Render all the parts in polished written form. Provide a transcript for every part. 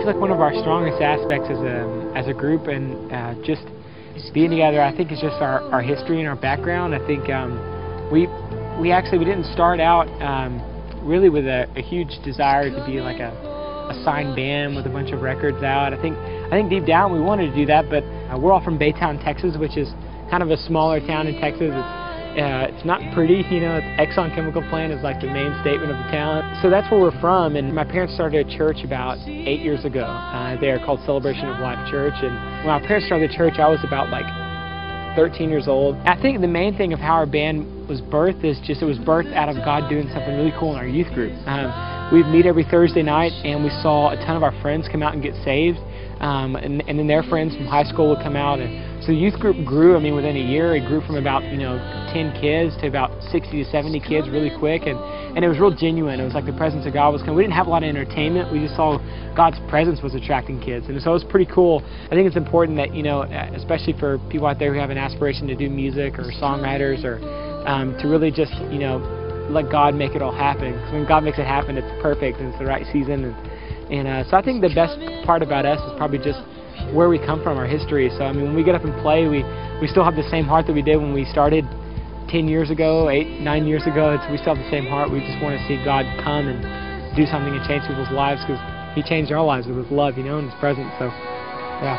like one of our strongest aspects as a group, and just being together, I think, is just our history and our background. I think we didn't start out really with a huge desire to be like a signed band with a bunch of records out. I think deep down we wanted to do that, but we're all from Baytown, Texas, which is kind of a smaller town in Texas. It's not pretty, you know. Exxon Chemical Plant is like the main statement of the town. So that's where we're from, and my parents started a church about 8 years ago. They are called Celebration of Life Church, and when my parents started the church, I was about like 13 years old. I think the main thing of how our band was birthed is just it was birthed out of God doing something really cool in our youth group. We'd meet every Thursday night, and we saw a ton of our friends come out and get saved, and then their friends from high school would come out, and so the youth group grew. I mean, within a year, it grew from about 10 kids to about 60 to 70 kids really quick, and it was real genuine. It was like the presence of God was coming. We didn't have a lot of entertainment. We just saw God's presence was attracting kids, and so it was pretty cool. I think it's important that, especially for people out there who have an aspiration to do music or songwriters, or to really just let God make it all happen. Because when God makes it happen, it's perfect and it's the right season. And so I think the best part about us is probably just where we come from, our history. So I mean, when we get up and play, we still have the same heart that we did when we started 10 years ago, 8, 9 years ago. We still have the same heart. We just want to see God come and do something and change people's lives, because He changed our lives with His love, and His presence. So, yeah.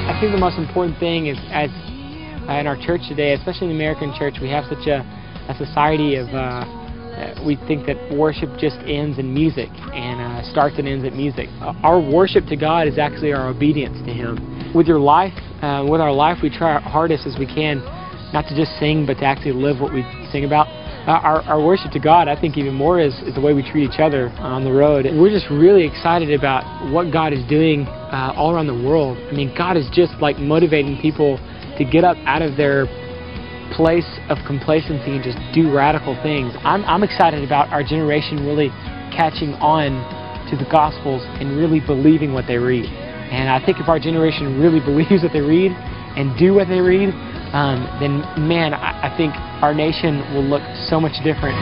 I think the most important thing is, as in our church today, especially in the American church, we have such a society of we think that worship just ends in music and starts and ends at music. Our worship to God is actually our obedience to Him. With our life, we try our hardest as we can not to just sing, but to actually live what we sing about. Our worship to God, I think, even more is the way we treat each other on the road. We're just really excited about what God is doing all around the world. I mean, God is just like motivating people to get up out of their place of complacency and just do radical things. I'm excited about our generation really catching on to the Gospels and really believing what they read. And I think if our generation really believes what they read and do what they read, then, man, I think our nation will look so much different.